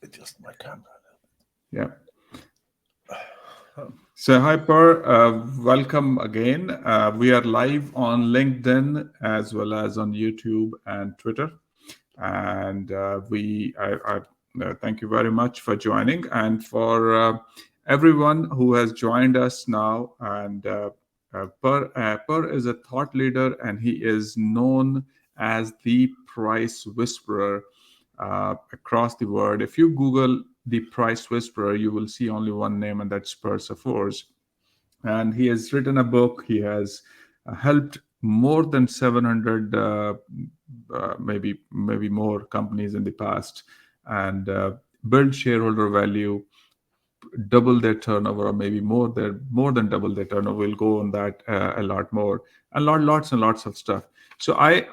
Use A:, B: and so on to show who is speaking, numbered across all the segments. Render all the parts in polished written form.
A: adjust my camera.
B: Yeah. So, hi, Per. Welcome again. We are live on LinkedIn as well as on YouTube and Twitter. And thank you very much for joining. And for everyone who has joined us now, and Per is a thought leader, and he is known as the price whisperer across the world. If you Google the price whisperer, you will see only one name, and that's Per Safors. And he has written a book. He has helped more than 700, maybe more companies in the past, and build shareholder value, double their turnover, or maybe more than double their turnover. We'll go on that a lot more, and lots and lots of stuff. So I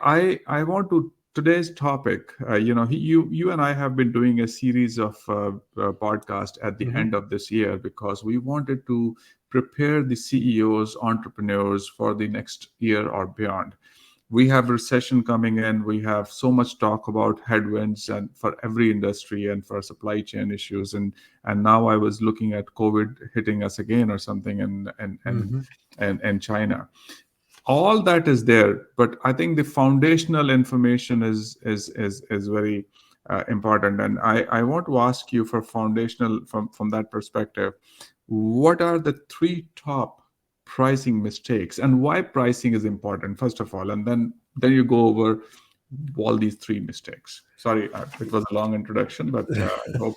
B: want to today's topic. You and I have been doing a series of podcast at the
A: Mm-hmm.
B: end of this year because we wanted to prepare the CEOs, entrepreneurs for the next year or beyond. We have recession coming in. We have so much talk about headwinds and for every industry and for supply chain issues. And now I was looking at COVID hitting us again or something,
A: Mm-hmm.
B: and China. All that is there, but I think the foundational information is very important. And I want to ask you for foundational from that perspective. What are the three top pricing mistakes and why pricing is important, first of all, and then you go over all these three mistakes. Sorry, it was a long introduction, but I hope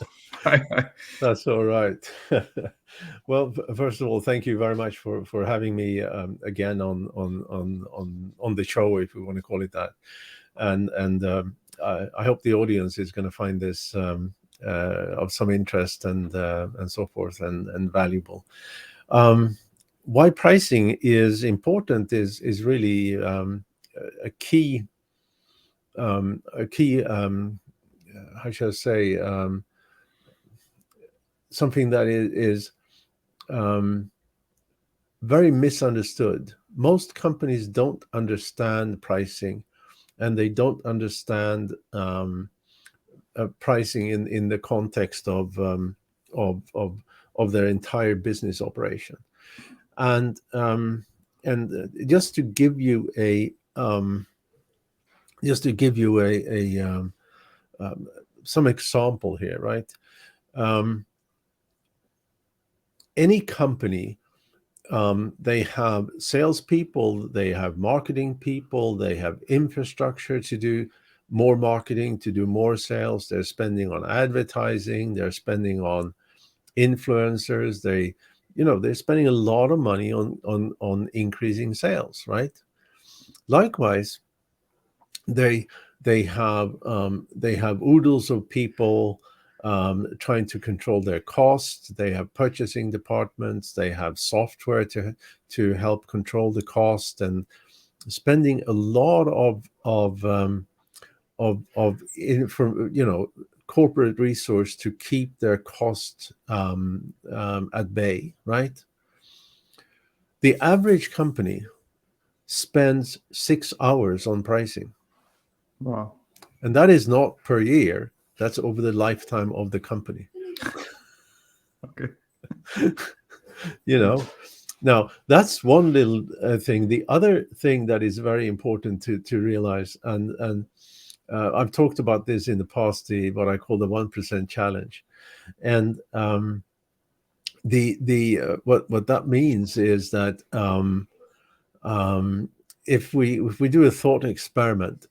A: That's all right. Well, first of all, thank you very much for having me again on the show, if we want to call it that. And I hope the audience is going to find this of some interest and so forth and valuable. Um, why pricing is important is really a key a key how shall I say something that is um, very misunderstood. Most companies don't understand pricing, and they don't understand pricing in the context of, of of their entire business operation. And just to give you a just to give you um, some example here, right? Um, any company, they have salespeople, they have marketing people, they have infrastructure to do more marketing, to do more sales. They're spending on advertising, they're spending on influencers. They're spending a lot of money on increasing sales, right? Likewise, they they have oodles of people trying to control their costs. They have purchasing departments. They have software to help control the cost, and spending a lot from corporate resource to keep their costs at bay. Right. The average company spends 6 hours on pricing.
B: wow.
A: And that is not per year, that's over the lifetime of the company.
B: Okay.
A: you know Now, that's one little thing. The other thing that is very important to realize, and I've talked about this in the past, the what I call the 1% challenge. And the what that means is that um, if we do a thought experiment,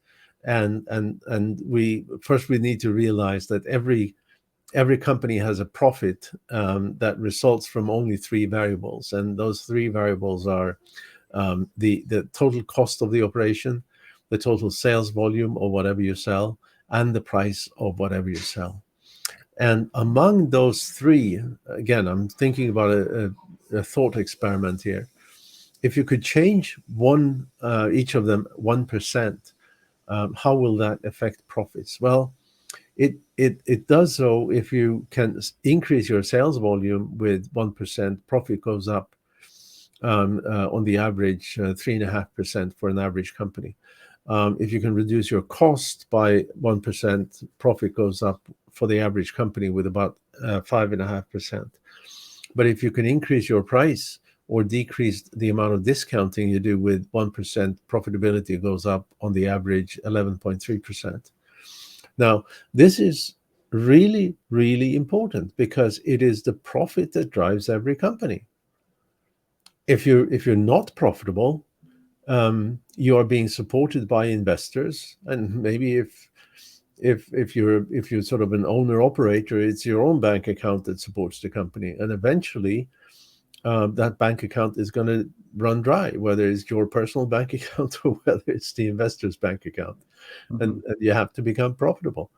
A: and we need to realize that every company has a profit that results from only three variables, and those three variables are the total cost of the operation, the total sales volume of whatever you sell, and the price of whatever you sell. And among those three, again, I'm thinking about a thought experiment here. If you could change each of them 1%, how will that affect profits? Well, it does so if you can increase your sales volume with 1%, profit goes up on the average 3.5% for an average company. If you can reduce your cost by 1%, profit goes up for the average company with about 5.5%. But if you can increase your price or decrease the amount of discounting you do with 1%, profitability goes up on the average 11.3%. Now, this is really, really important because it is the profit that drives every company. If you're not profitable, you are being supported by investors, and maybe if you're sort of an owner operator, it's your own bank account that supports the company, and eventually that bank account is going to run dry, whether it's your personal bank account or whether it's the investor's bank account, and you have to become profitable.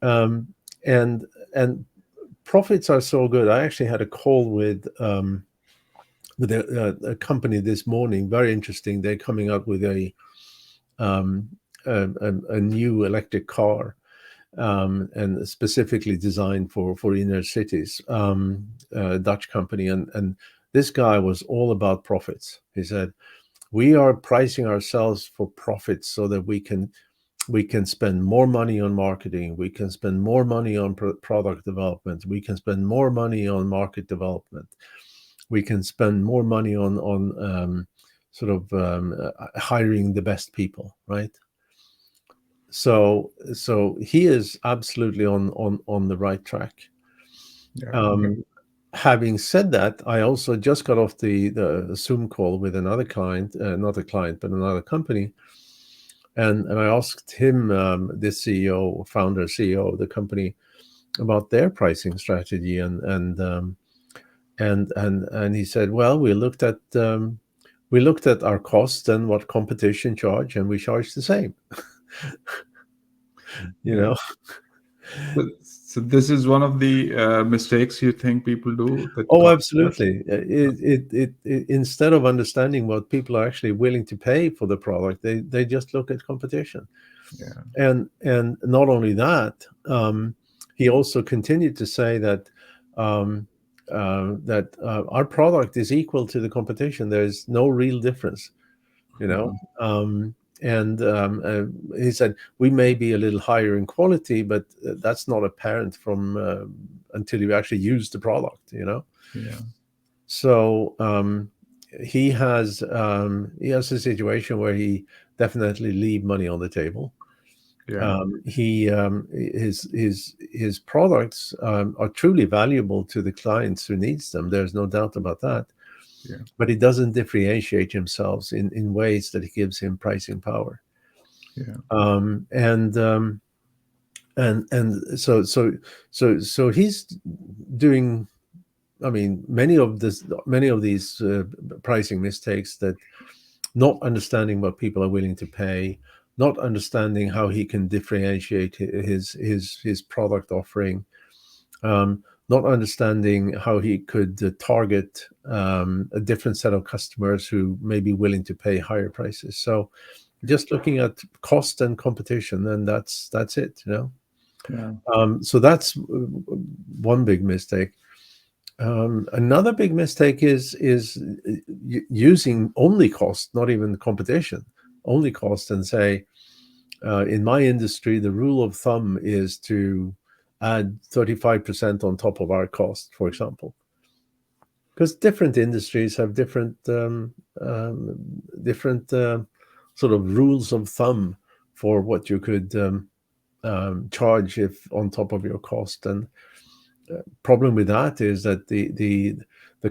A: Um, and and profits are so good. I actually had a call with a company this morning. Very interesting. They're coming out with um, a new electric car, and specifically designed for inner cities. Dutch company, and this guy was all about profits. He said, "We are pricing ourselves for profits so that we can spend more money on marketing, we can spend more money on product development, we can spend more money on market development, we can spend more money on hiring the best people, right?" So he is absolutely on the right track.
B: Yeah.
A: Having said that, I also just got off the Zoom call with another client, not a client, but another company. And I asked him, the CEO, founder, CEO of the company, about their pricing strategy, and he said, "Well, we looked at our costs and what competition charge, and we charge the same." You
B: Yeah.
A: know.
B: So this is one of the mistakes you think people do, that
A: Oh,
B: cost less?
A: absolutely. It instead of understanding what people are actually willing to pay for the product, they just look at competition.
B: Yeah.
A: And not only that, he also continued to say um, our product is equal to the competition. There's no real difference, you know.
B: Mhm.
A: And he said we may be a little higher in quality, but that's not apparent from until you actually use the product, you know.
B: Yeah.
A: So he has a situation where he definitely leave money on the table.
B: Yeah.
A: He his products are truly valuable to the clients who needs them. There's no doubt about that.
B: Yeah.
A: But he doesn't differentiate himself in ways that gives him pricing power.
B: Yeah.
A: Um, and um, so he's doing. I mean, many of these pricing mistakes, that not understanding what people are willing to pay, not understanding how he can differentiate his product offering, not understanding how he could target a different set of customers who may be willing to pay higher prices. So just looking at cost and competition, then that's it, you know.
B: Yeah.
A: So that's one big mistake. Another big mistake is using only cost, not even competition, only cost, and say, in my industry, the rule of thumb is to add 35% on top of our cost, for example, because different industries have um, different sort of rules of thumb for what you could charge if on top of your cost. And problem with that is that the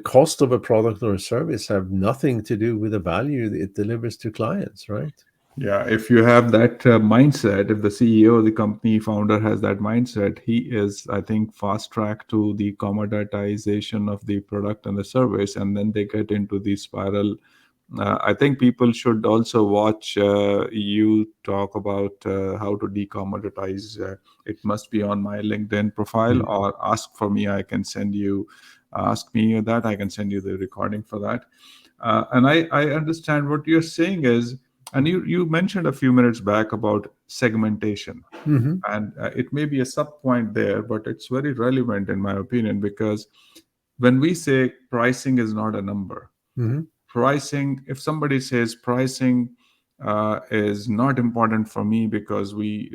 A: cost of a product or a service have nothing to do with the value it delivers to clients, right?
B: Yeah, if you have that mindset, if the CEO, the company founder has that mindset, he is, I think, fast track to the commoditization of the product and the service, and then they get into the spiral. I think people should also watch you talk about how to decommoditize. It must be on my LinkedIn profile,
A: Mm.
B: or ask for me. I can send you, ask me that. I can send you the recording for that. And I understand what you're saying is, and you mentioned a few minutes back about segmentation,
A: Mm-hmm.
B: and it may be a sub point there, but it's very relevant in my opinion, because when we say pricing is not a number,
A: Mm-hmm.
B: pricing, if somebody says pricing is not important for me, because we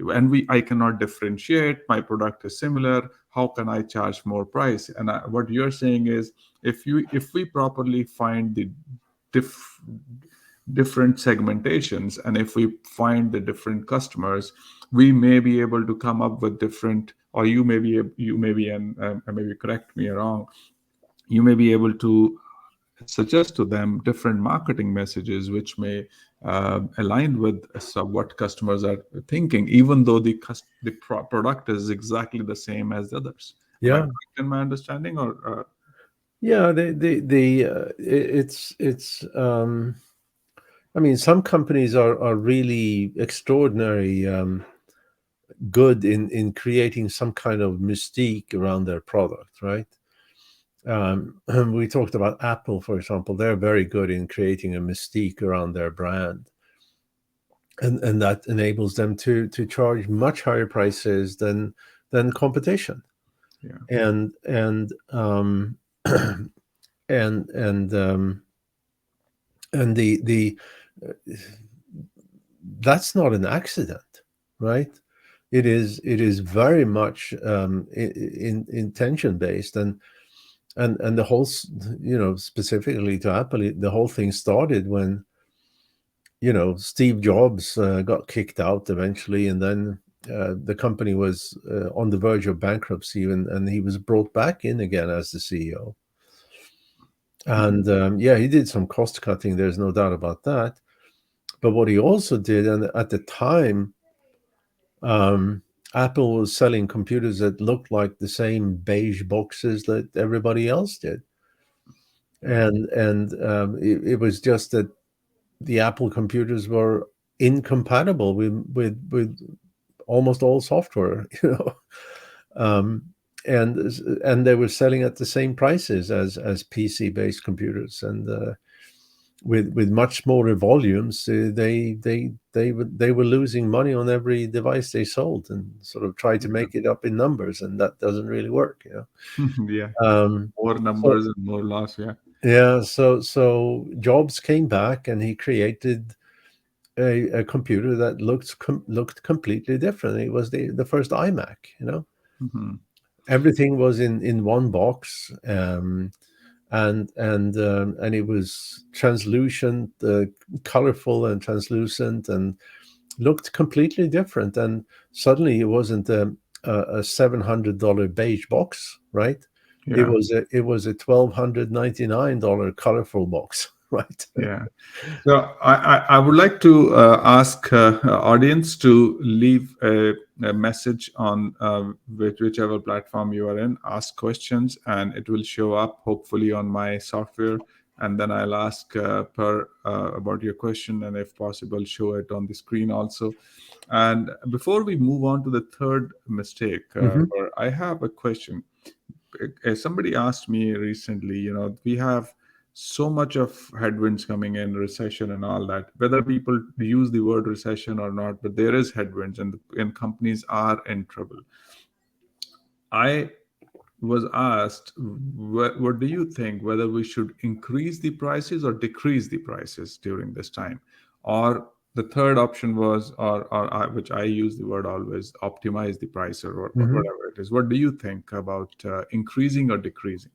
B: I cannot differentiate. My product is similar. How can I charge more price? And what you're saying is, if we properly find the diff, different segmentations, and if we find the different customers, we may be able to come up with different, or you may be, and maybe correct me wrong, you may be able to suggest to them different marketing messages which may align with what customers are thinking, even though the product is exactly the same as the others. Am I
A: Yeah,
B: correct in my understanding, or
A: yeah. It's. I mean, some companies are really extraordinary good in creating some kind of mystique around their product, right? We talked about Apple, for example. They're very good in creating a mystique around their brand, and that enables them to charge much higher prices than competition.
B: yeah,
A: And and and um, and the uh, that's not an accident, right? It is very much intention based, and the whole specifically to Apple, the whole thing started when Steve Jobs got kicked out eventually, and then the company was on the verge of bankruptcy, and he was brought back in again as the CEO. And yeah, he did some cost cutting. There's no doubt about that. But what he also did, and at the time, um, Apple was selling computers that looked like the same beige boxes that everybody else did, and it was just that the Apple computers were incompatible with almost all software, um, and and they were selling at the same prices as PC based computers, and with much smaller volumes, they were losing money on every device they sold, and sort of tried to make it up in numbers, and that doesn't really work,
B: yeah,
A: Um,
B: more
A: so
B: numbers and more loss. Yeah.
A: yeah, so Jobs came back and he created a computer that looked completely different. It was the first iMac.
B: Hmm.
A: Everything was in one box, and it was translucent, colorful and translucent, and looked completely different. And suddenly it wasn't a $700 beige box, right? It
B: Yeah.
A: was a $1,299 colorful box, right?
B: Yeah. So I would like to ask audience to leave a message on whichever platform you are in. Ask questions, and it will show up hopefully on my software. And then I'll ask per about your question, and if possible, show it on the screen also. And before we move on to the third mistake,
A: Hmm.
B: I have a question. Somebody asked me recently, we have so much of headwinds coming in, recession and all that, whether people use the word recession or not, but there is headwinds, and companies are in trouble. I was asked, what do you think, whether we should increase the prices or decrease the prices during this time? Or the third option was, which I use the word always, optimize the price, or
A: Hmm.
B: whatever it is. What do you think about increasing or decreasing?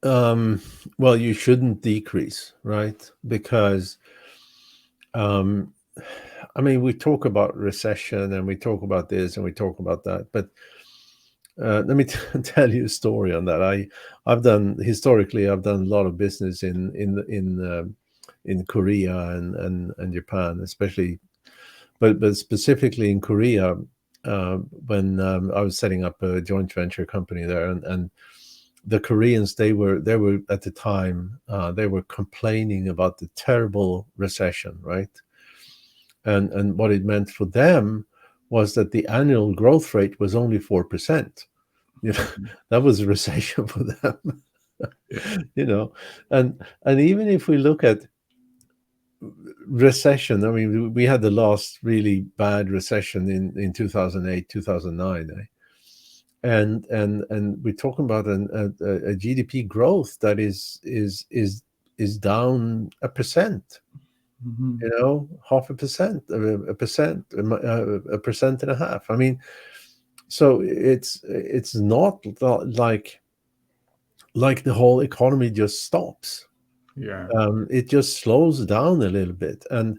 A: Um, well, you shouldn't decrease, right? Because um, I mean, we talk about recession and we talk about this and we talk about that, but let me tell you a story on that. I've done historically. I've done a lot of business in Korea and Japan, especially, but specifically in Korea, when I was setting up a joint venture company there, and the Koreans, they were at the time, they were complaining about the terrible recession, right? And what it meant for them was that the annual growth rate was only 4%. You know,
B: Mhm.
A: that was a recession for them.
B: Yeah.
A: you know, and even if we look at recession, I mean, we had the last really bad recession in 2008, 2009, eh? And we're talking about a GDP growth that is down 1%.
B: Mhm.
A: you know, half a percent, a percent, a percent and a half. I mean, so it's not like the whole economy just stops.
B: Yeah.
A: It just slows down a little bit, and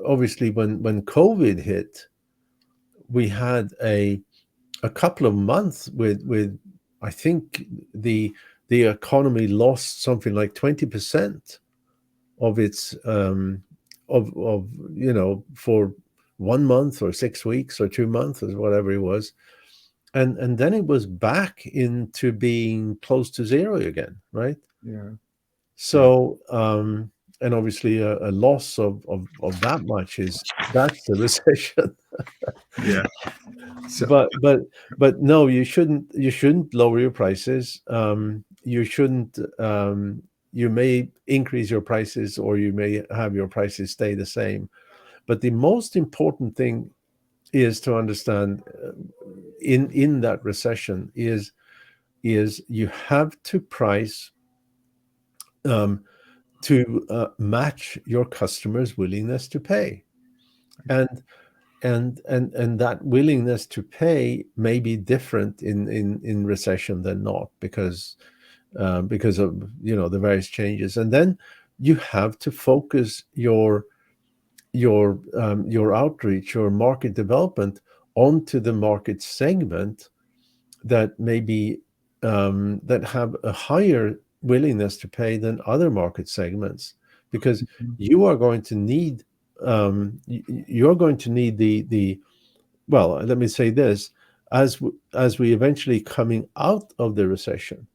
A: obviously when COVID hit, we had a couple of months with I think the economy lost something like 20% of its of for 1 month or 6 weeks or 2 months or whatever it was, and then it was back into being close to zero again, right?
B: Yeah. Yeah.
A: So and obviously a loss of that much is that's the recession.
B: Yeah. So,
A: But no, you shouldn't lower your prices. You shouldn't. You may increase your prices, or you may have your prices stay the same. But the most important thing is to understand in that recession is you have to price um, to match your customers' willingness to pay, and and that willingness to pay may be different in recession than not, because of the various changes. And then you have to focus your outreach, your market development onto the market segment that maybe that have a higher willingness to pay than other market segments, because you are going to need you're going to need the well, let me say this, as we eventually coming out of the recession,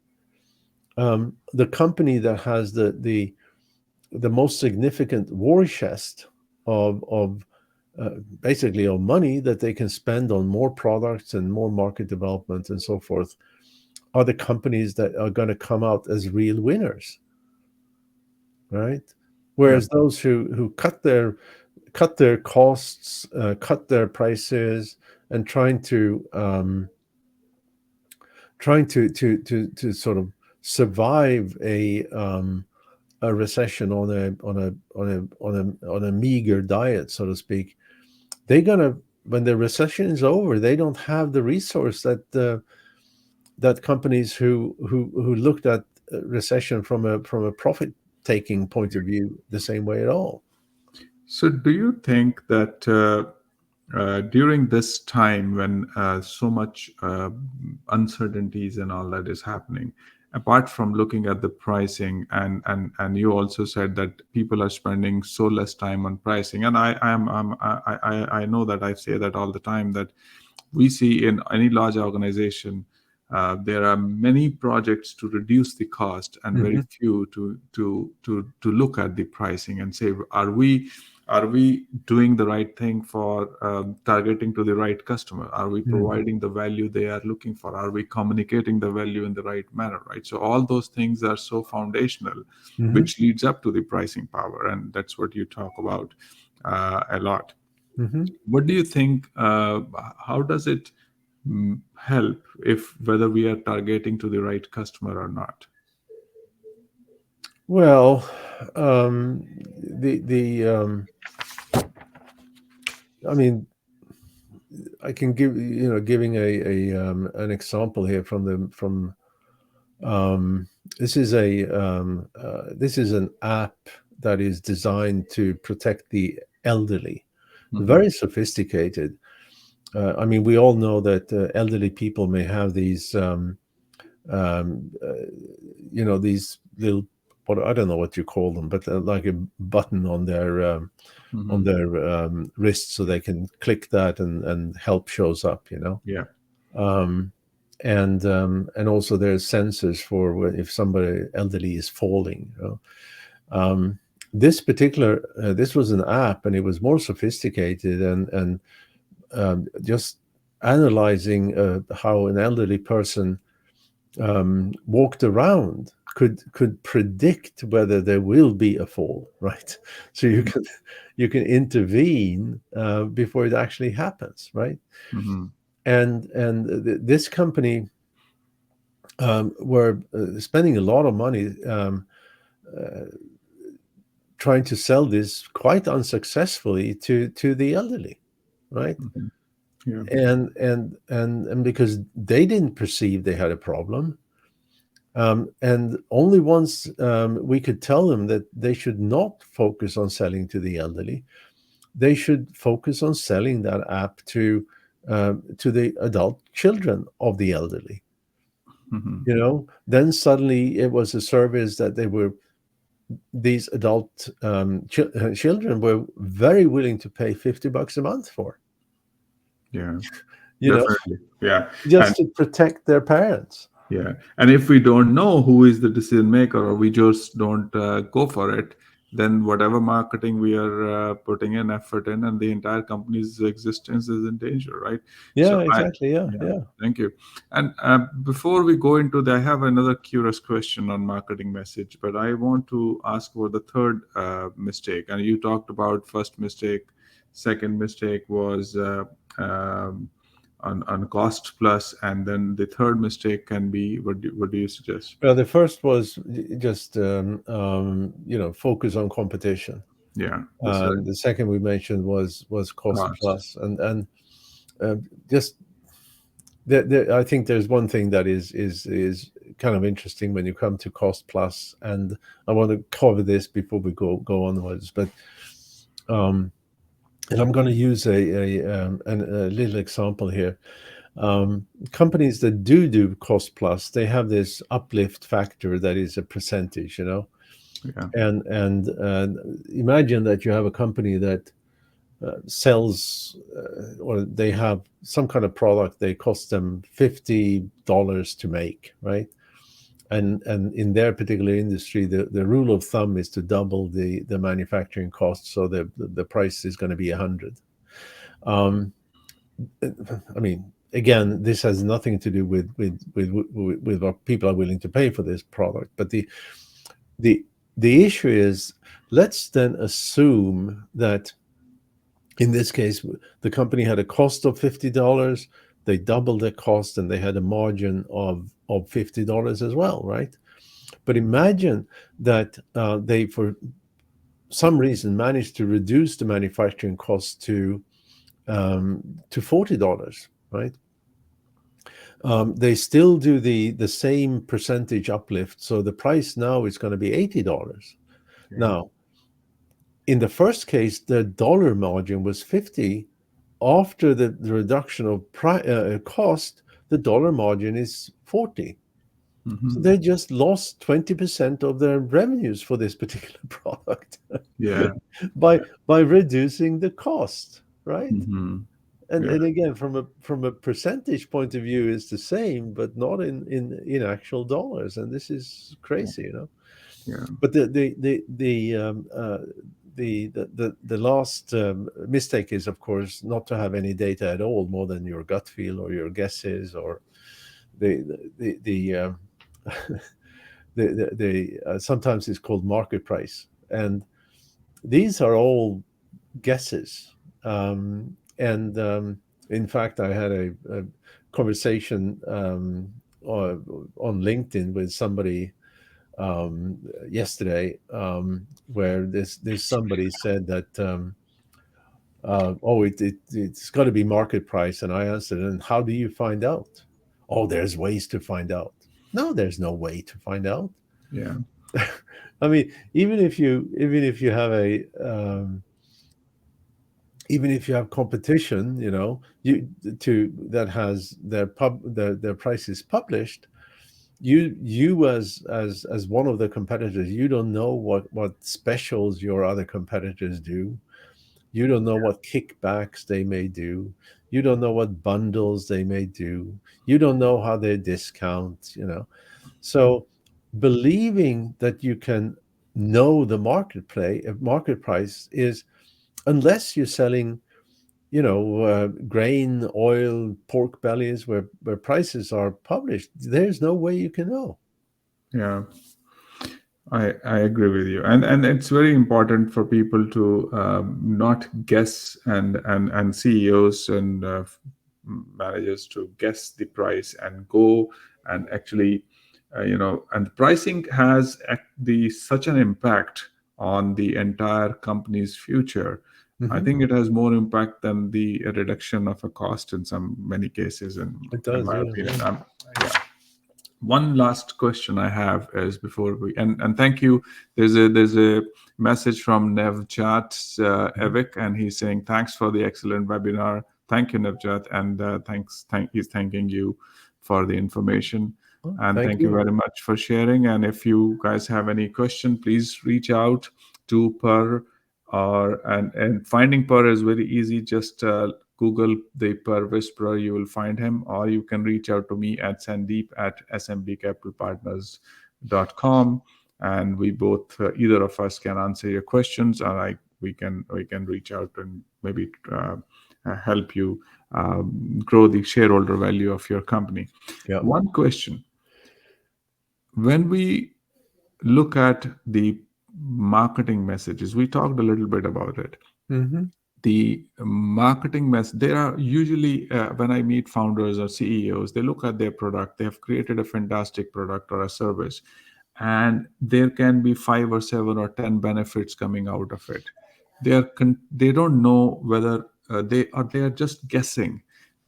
A: the company that has the most significant war chest of basically of money that they can spend on more products and more market development and so forth are the companies that are going to come out as real winners, right?
B: yeah.
A: Whereas those who cut their costs, cut their prices, and trying to sort of survive a recession on a meager diet, so to speak, they're gonna when the recession is over, they don't have the resource that companies who looked at recession from a profit taking point of view the same way at all.
B: So, do you think that during this time when so much uncertainties and all that is happening, apart from looking at the pricing, and you also said that people are spending so less time on pricing, and I know that I say that all the time, that we see in any large organization, there are many projects to reduce the cost and very
A: Hmm.
B: few to look at the pricing and say, are we doing the right thing for targeting to the right customer? Are we
A: Hmm.
B: providing the value they are looking for? Are we communicating the value in the right manner? Right. So all those things are so foundational,
A: Hmm.
B: which leads up to the pricing power, and that's what you talk about a lot.
A: Hmm.
B: What do you think? How does it help if whether we are targeting to the right customer or not?
A: Well, the I mean, I can giving a an example here from um, this is an app that is designed to protect the elderly,
B: Hmm.
A: very sophisticated. I mean, we all know that elderly people may have these um, uh, these little, what, I don't know what you call them, but like a button on
B: Hmm.
A: their wrist, so they can click that and help shows up.
B: Yeah.
A: Um, and also there's sensors for if somebody elderly is falling. Um, this was an app, and it was more sophisticated, and just analyzing how an elderly person walked around could predict whether there will be a fall, right? So you can intervene before it actually happens, right?
B: Hmm.
A: And this company were spending a lot of money, trying to sell this quite unsuccessfully to the elderly, right?
B: Mhm. Yeah.
A: And because they didn't perceive they had a problem, and only once we could tell them that they should not focus on selling to the elderly, they should focus on selling that app to the adult children of the elderly.
B: Mhm.
A: Then suddenly it was a service that these adult children were very willing to pay $50 a month for,
B: Yeah.
A: you know,
B: Definitely. Yeah. And
A: just to protect their parents.
B: yeah, and if we don't know who is the decision maker, or we just don't go for it, then whatever marketing we are putting in effort in, and the entire company's existence is in danger, right? So
A: Yeah,
B: I,
A: exactly. Yeah,
B: yeah,
A: yeah.
B: thank you. And before we go into that, I have another curious question on marketing message, but I want to ask for the third mistake. And you talked about first mistake, second mistake was um, on cost plus, and then the third mistake can be, what do you suggest?
A: Well, the first was just focus on competition,
B: Yeah, that's right.
A: and the second we mentioned was cost
B: Cost.
A: plus, and uh, just I think there's one thing that is kind of interesting when you come to cost plus, and I want to cover this before we go onwards, but um, and I'm going to use a little example here. Companies that do cost plus, they have this uplift factor that is a percentage,
B: Yeah.
A: and imagine that you have a company that sells or they have some kind of product, they cost them $50 to make, right? And in their particular industry, the rule of thumb is to double the manufacturing cost, so the price is going to be 100. um, I mean, again, this has nothing to do with what people are willing to pay for this product, but the the issue is, let's then assume that in this case the company had a cost of $50, they doubled the cost, and they had a margin of $50 as well, right? But imagine that they, for some reason, managed to reduce the manufacturing cost to $40, right? They still do the same percentage uplift, so the price now is going to be $80.
B: Yeah.
A: Now, in the first case, the dollar margin was 50. After the reduction of cost, the dollar margin is 40. So
B: Hmm.
A: they just lost 20% of their revenues for this particular product
B: Yeah.
A: by reducing the cost, right?
B: Hmm.
A: And
B: Yeah.
A: and again, from a percentage point of view, it's the same, but not in actual dollars. And this is crazy,
B: Yeah.
A: But the last mistake is, of course, not to have any data at all, more than your gut feel or your guesses, or the sometimes it's called market price, and these are all guesses. And in fact, I had a conversation on LinkedIn with somebody um, yesterday, where this somebody said that it's got to be market price, and I answered, and how do you find out? Oh, there's ways to find out. No, there's no way to find out.
B: Yeah.
A: I mean, even if you have even if you have competition, you to that has their prices published, you as one of the competitors, you don't know what specials your other competitors do. You don't know what kickbacks they may do. You don't know what bundles they may do. You don't know how they discount. So believing that you can know the market price is, unless you're selling grain, oil, pork bellies, where prices are published, there's no way you can know.
B: Yeah. I agree with you, and it's very important for people to not guess, and CEOs and managers to guess the price and go and actually, and pricing has the such an impact on the entire company's future, I
A: Hmm.
B: think it has more impact than the reduction of a cost in some many cases,
A: It
B: in
A: does,
B: my
A: yeah,
B: opinion.
A: yeah.
B: Yeah. One last question I have is before we and thank you. There's a message from Nevjat
A: Mhm.
B: Evik, and he's saying thanks for the excellent webinar. Thank you, Nevjat, and he's thanking you for the information.
A: Oh,
B: And
A: thank
B: thank you
A: you.
B: very much for sharing. And if you guys have any question, please reach out to Per. Or and finding Per is very easy. Just Google the Per Whisperer, you will find him, or you can reach out to me at Sandeep at smbcapitalpartners.com, and we both, either of us, can answer your questions, or we can reach out and maybe help you grow the shareholder value of your company.
A: Yeah.
B: One question: when we look at the marketing messages, we talked a little bit about it.
A: Hmm.
B: The marketing mess, there are usually, when I meet founders or CEOs, they look at their product, they have created a fantastic product or a service, and there can be 5 or 7 or 10 benefits coming out of it. They don't know whether they are just guessing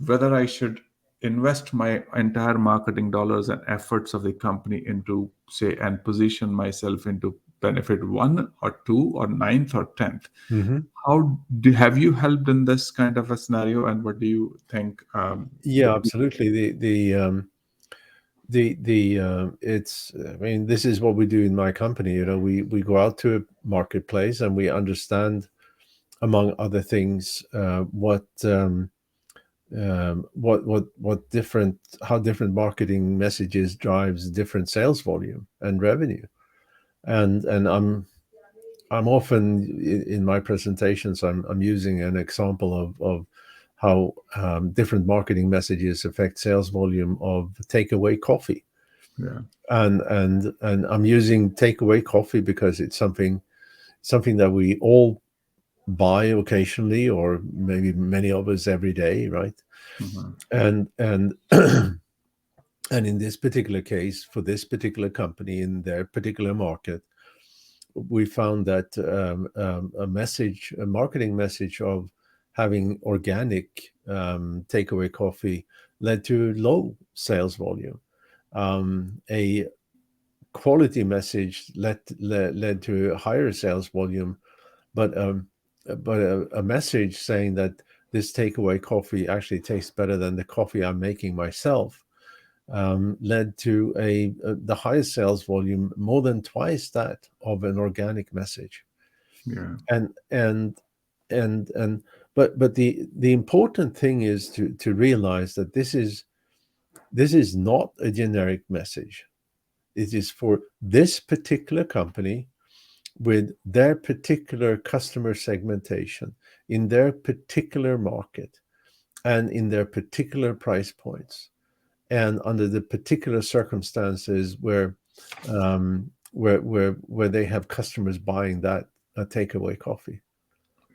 B: whether I should invest my entire marketing dollars and efforts of the company into, say, and position myself into benefit 1 or 2 or 9th or 10th.
A: Hmm.
B: Have you helped in this kind of a scenario, and what do you think?
A: Yeah, absolutely. It's, I mean, this is what we do in my company. We go out to a marketplace and we understand, among other things, what different how different marketing messages drives different sales volume and revenue. And I'm often in my presentations, I'm using an example of how different marketing messages affect sales volume of takeaway coffee.
B: Yeah,
A: And I'm using takeaway coffee because it's something that we all buy occasionally, or maybe many of us every day, right?
B: mhm,
A: And and in this particular case, for this particular company in their particular market, we found that a marketing message of having organic takeaway coffee led to low sales volume. A quality message led to higher sales volume, but a message saying that this takeaway coffee actually tastes better than the coffee I'm making myself led to the highest sales volume, more than twice that of an organic message.
B: yeah,
A: And and and and but the important thing is to realize that this is not a generic message. It is for this particular company with their particular customer segmentation in their particular market and in their particular price points and under the particular circumstances where they have customers buying that takeaway coffee.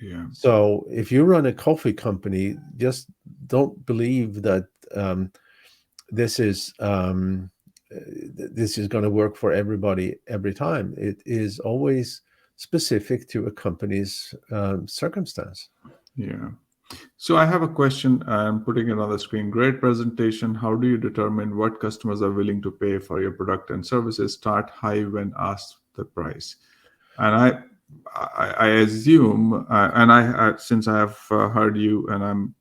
B: yeah,
A: So if you run a coffee company, just don't believe that this is this is going to work for everybody every time. It is always specific to a company's circumstance.
B: yeah. So I have a question. I'm putting it on the screen. Great presentation. How do you determine what customers are willing to pay for your product and services? Start high when asked the price. And I assume, and since I have heard you and I'm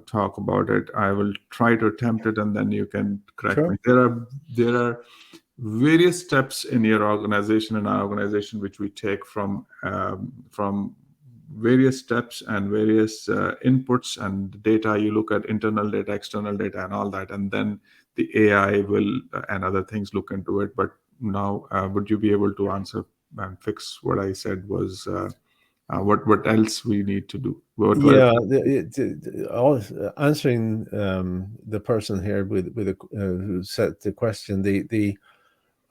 B: talk about it, I will try to attempt it, and then you can correct me.
A: Sure.
B: There are various steps in your organization and our organization which we take from various steps and various inputs and data. You look at internal data, external data, and all that, and then the AI will and other things look into it. But now, would you be able to answer and fix what I said was what else we need to do? What
A: Yeah, answering the person here who said the question,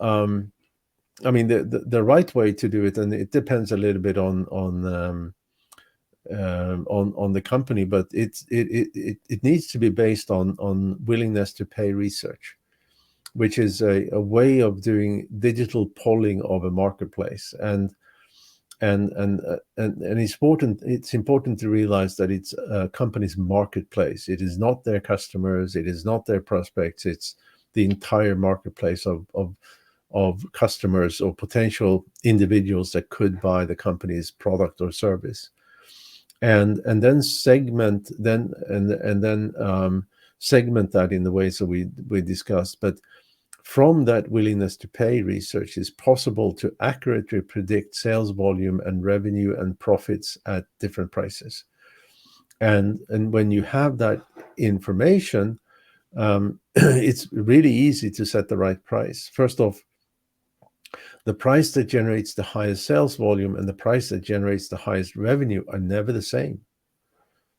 A: um, I mean the right way to do it, and it depends a little bit on the company, but it needs to be based on willingness to pay research, which is a way of doing digital polling of a marketplace. and it's important to realize that it's a company's marketplace. It is not their customers, it is not their prospects, it's the entire marketplace of customers or potential individuals that could buy the company's product or service. And then segment that in the ways that we discussed. But from that willingness to pay research, it's possible to accurately predict sales volume and revenue and profits at different prices. And when you have that information, it's really easy to set the right price. First off, the price that generates the highest sales volume and the price that generates the highest revenue are never the same.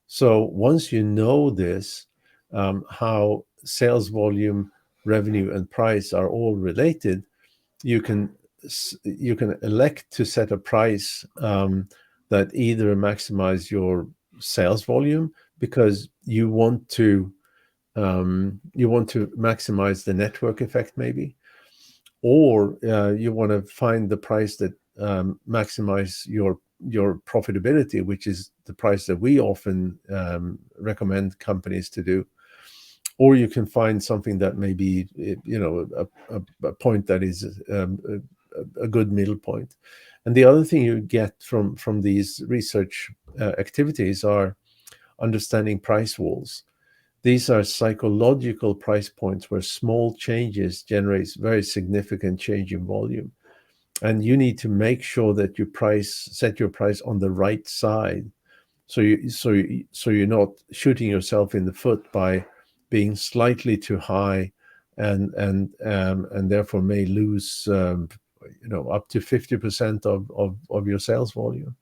A: So once you know this, how sales volume, revenue, and price are all related, you can elect to set a price that either maximize your sales volume because you want to maximize the network effect, maybe, or you want to find the price that maximize your profitability, which is the price that we often recommend companies to do. Or you can find something that may be, a point that is a good middle point. And the other thing you get from these research activities are understanding price walls. These are psychological price points where small changes generates very significant change in volume. And you need to make sure that you set your price on the right side, so you're not shooting yourself in the foot by being slightly too high, and therefore may lose up to 50% of your sales volume.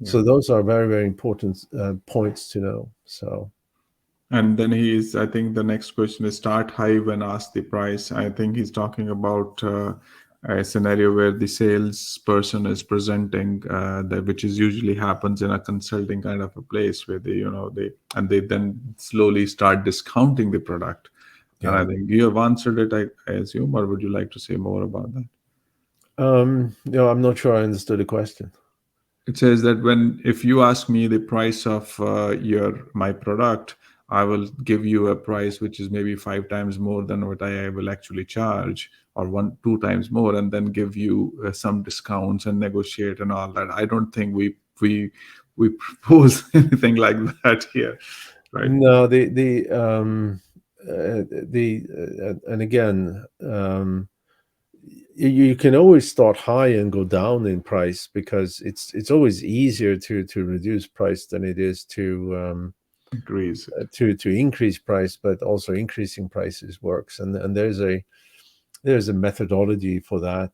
A: Yeah. So those are very, very important points to know. So.
B: And then I think the next question is start high when asked the price. I think he's talking about a scenario where the salesperson is presenting which is usually happens in a consulting kind of a place where they then slowly start discounting the product. Yeah. And I think you have answered it, I assume, or would you like to say more about that?
A: I'm not sure I understood the question.
B: It says that if you ask me the price of my product, I will give you a price which is maybe 5 times more than what I will actually charge, or 2 times more, and then give you some discounts and negotiate and all that. I don't think we propose anything like that here, right?
A: No, and again, you can always start high and go down in price, because it's always easier to reduce price than it is to
B: increase
A: to increase price. But also increasing prices works, and there's a methodology for that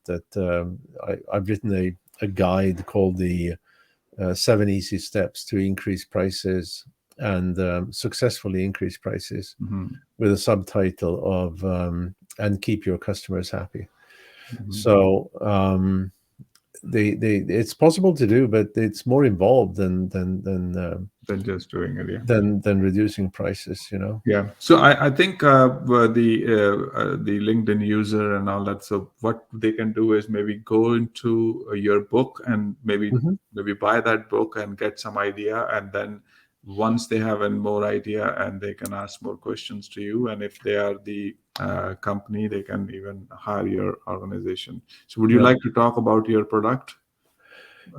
A: I've written a guide called the 7 easy steps to increase prices and successfully increase prices, with a subtitle of and keep your customers happy. So it's possible to do, but it's more involved than
B: just doing it, yeah.
A: Than reducing prices,
B: Yeah. So I think the LinkedIn user and all that. So what they can do is maybe go into your book and maybe buy that book and get some idea, and then once they have a more idea, and they can ask more questions to you, and if they are the company, they can even hire your organization. So would you like to talk about your product?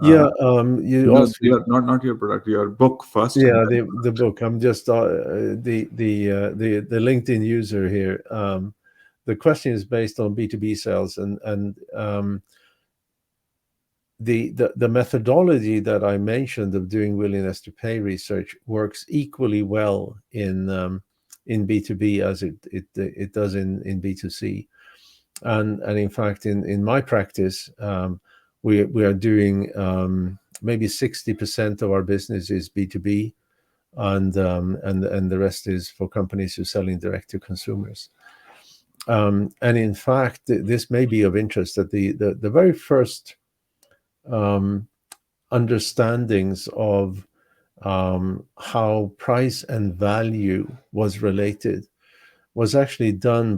A: Yeah,
B: not your product, your book first.
A: Yeah, the book. I'm just the LinkedIn user here. The question is based on B2B sales, and the methodology that I mentioned of doing willingness to pay research works equally well in B2B as it does in B2C, and in fact in my practice, we are doing maybe 60% of our business is B2B, and the rest is for companies who are selling direct to consumers. And in fact, this may be of interest, that the very first understandings of how price and value was related was actually done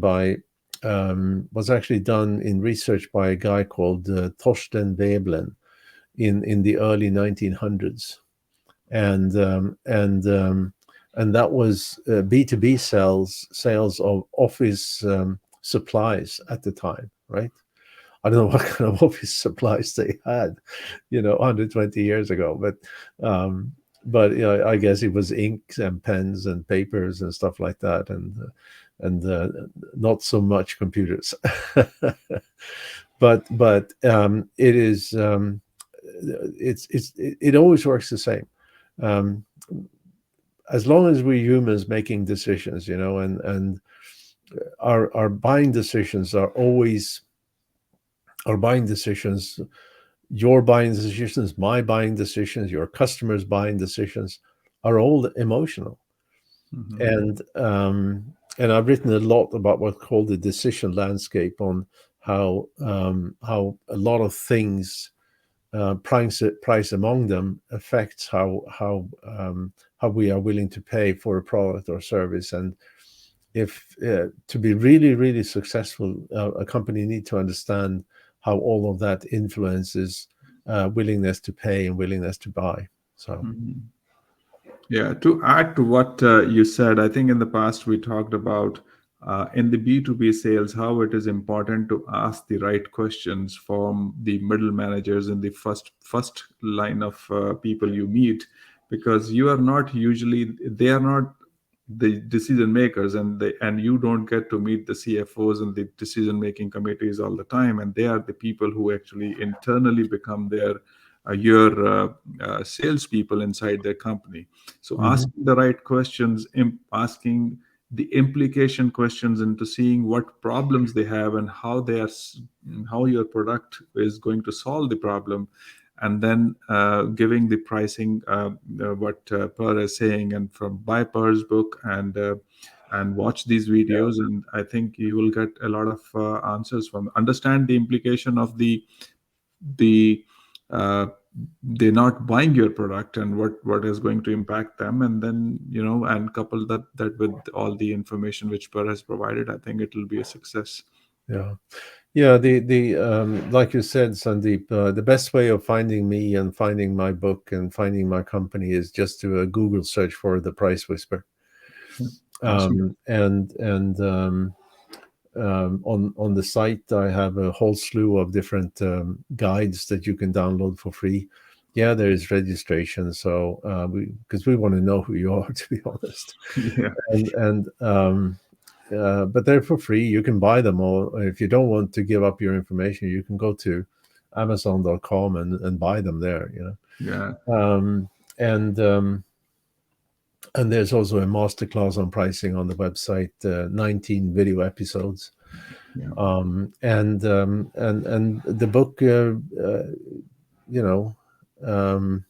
A: in research by a guy called Torsten Veblen in the early 1900s, and and that was B2B sales of office supplies at the time, right? I don't know what kind of office supplies they had, 120 years ago, um, I guess it was inks and pens and papers and stuff like that, and not so much computers. But it is it always works the same. Um, as long as we're humans making decisions, and our buying decisions are always our buying decisions, your buying decisions, my buying decisions, your customers' buying decisions are all emotional.
B: Mhm.
A: And I've written a lot about what's called the decision landscape, on how a lot of things, price among them, affects how we are willing to pay for a product or service. And if to be really, really successful, a company need to understand how all of that influences willingness to pay and willingness to buy. So
B: Mhm. Yeah, to add to what you said, I think in the past we talked about in the B2B sales how it is important to ask the right questions from the middle managers in the first line of people you meet, because you are not usually they are not the decision makers, and you don't get to meet the CFOs and the decision making committees all the time, and they are the people who actually internally become their your salespeople inside their company. So
A: mhm.
B: asking the right questions, asking the implication questions into seeing what problems they have and how how your product is going to solve the problem, and then giving the pricing, what Per is saying, and from buy Per's book, and watch these
A: Yeah,
B: videos, and I think you will get a lot of answers from understand the implication of the uh, they're not buying your product and what is going to impact them, and then and couple that with all the information which Per has provided, I think it will be a success.
A: yeah. Yeah, the like you said, Sandeep, the best way of finding me and finding my book and finding my company is just to Google search for the Price Whisper.
B: Awesome.
A: On the site, I have a whole slew of different guides that you can download for free. Yeah, there is registration, so because we want to know who you are, to be honest.
B: Yeah.
A: And but they're for free. You can buy them, or if you don't want to give up your information, you can go to Amazon.com and buy them there.
B: Yeah.
A: Um, and and there's also a masterclass on pricing on the website, 19 video episodes.
B: Yeah.
A: And the book, you know, um,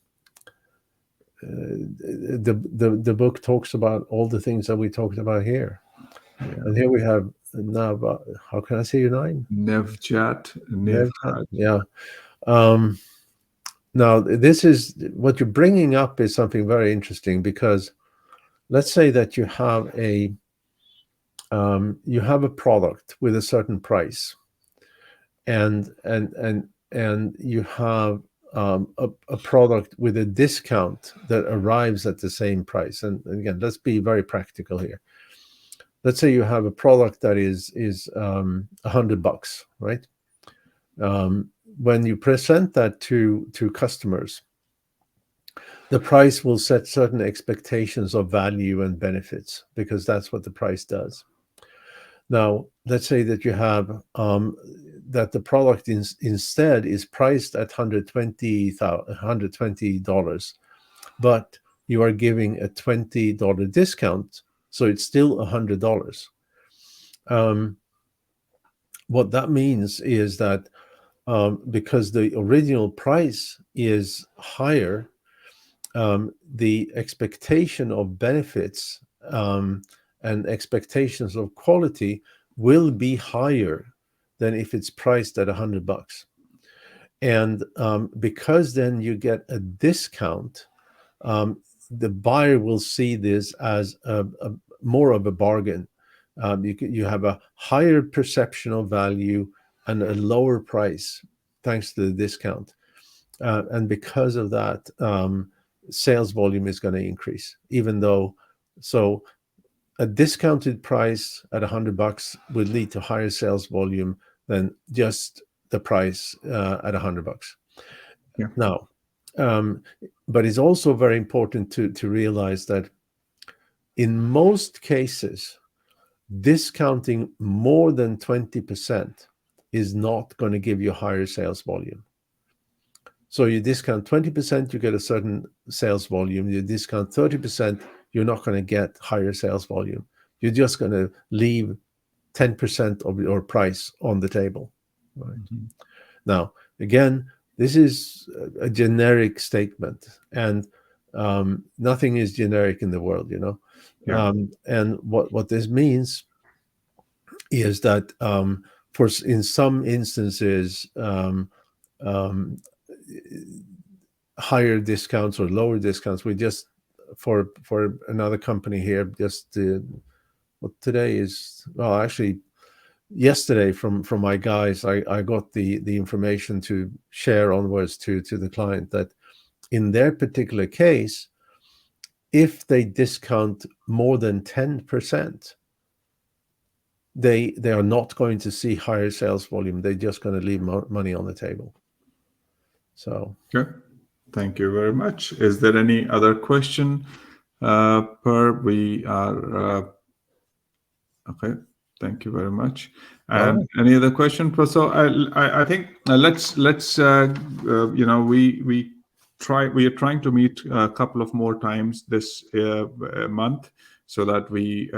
A: the book talks about all the things that we talked about here.
B: Yeah.
A: And here we have now, how can I say your name?
B: Nevjat
A: Nevzat.
B: Nevhat.
A: Yeah. Um, Now, this is what you're bringing up is something very interesting, because let's say that you have a product with a certain price, and you have a product with a discount that arrives at the same price. And again, let's be very practical here. Let's say you have a product that is $100, right? Um, when you present that to customers, the price will set certain expectations of value and benefits, because that's what the price does. Now, let's say that you have that the product instead is priced at $120, but you are giving a $20 discount, so it's still $100. Um, what that means is that because the original price is higher, the expectation of benefits and expectations of quality will be higher than if it's priced at $100. And because then you get a discount, um, the buyer will see this as a more of a bargain. You have a higher perception of value and a lower price thanks to the discount. and because of that, sales volume is going to increase. Even though, so a discounted price at $100 would lead to higher sales volume than just the price at $100.
B: Yeah.
A: Now, but it's also very important to realize that in most cases, discounting more than 20% is not going to give you higher sales volume. So you discount 20%, you get a certain sales volume. You discount 30%, you're not going to get higher sales volume. You're just going to leave 10% of your price on the table. Right?
B: Mm-hmm.
A: Now, again, this is a generic statement, and nothing is generic in the world, you know.
B: Yeah.
A: And what this means is that in some instances, um, higher discounts or lower discounts, we just for another company here, just what today is, well, actually yesterday from my guys, I got the information to share onwards to the client that in their particular case, if they discount more than 10%, they are not going to see higher sales volume. They're just going to leave money on the table. So
B: Okay. Thank you very much. Is there any other question? We are okay. Thank you very much.
A: all
B: And
A: right.
B: any other question? So I think let's we are trying to meet a couple of more times this month so that we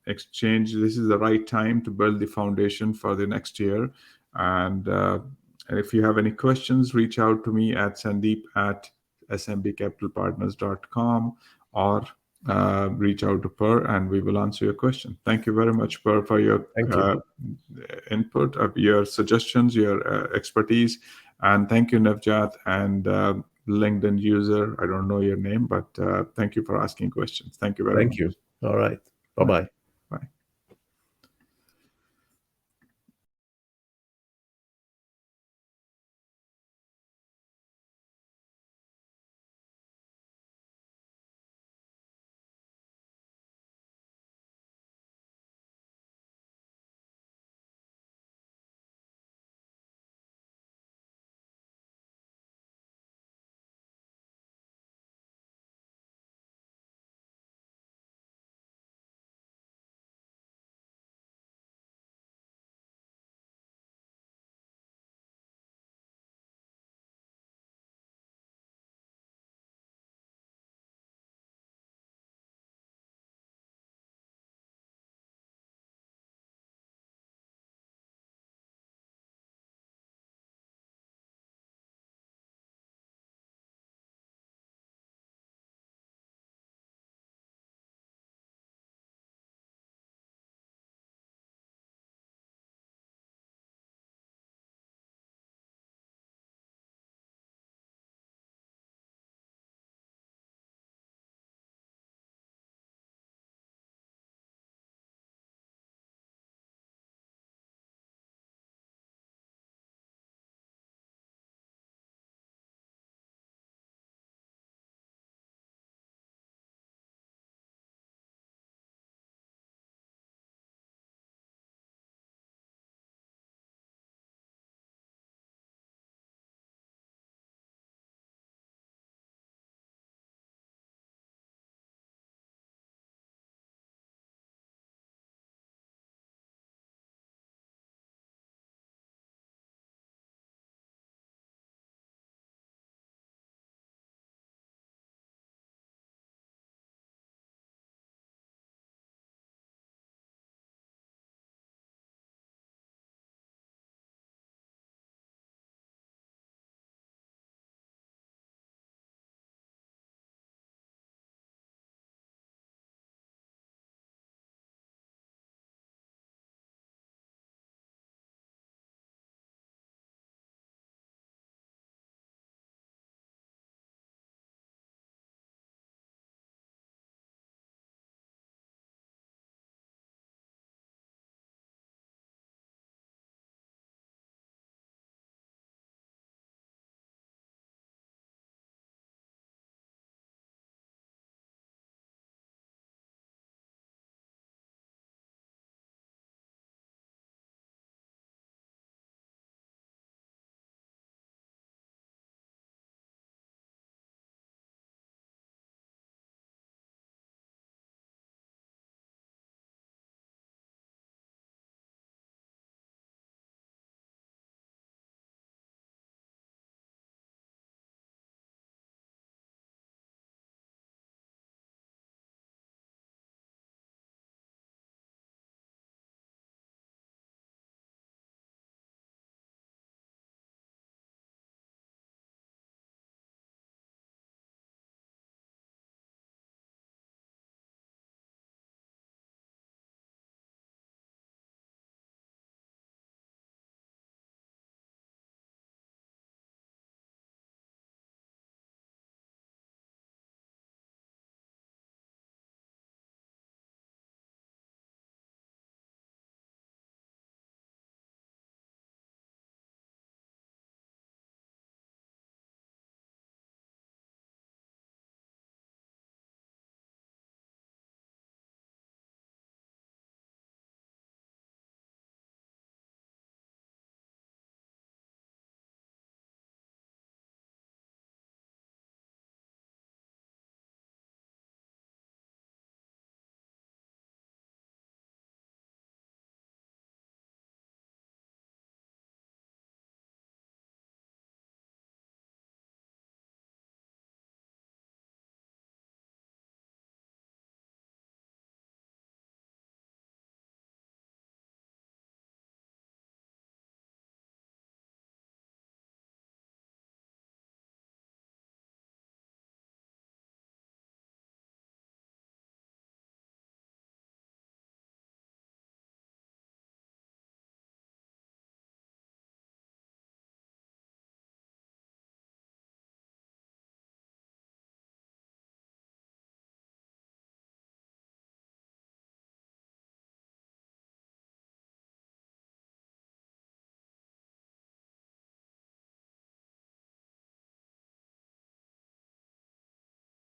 B: exchange. This is the right time to build the foundation for the next year. And if you have any questions, reach out to me at sandeep@smbcapitalpartners.com or reach out to Per and we will answer your question. Thank you very much, Per, for your
A: Thank you.
B: input, your suggestions, your expertise. And thank you, Navjat and LinkedIn user. I don't know your name, but thank you for asking questions. Thank you very much.
A: Thank you. All right.
B: Bye.
A: Bye-bye.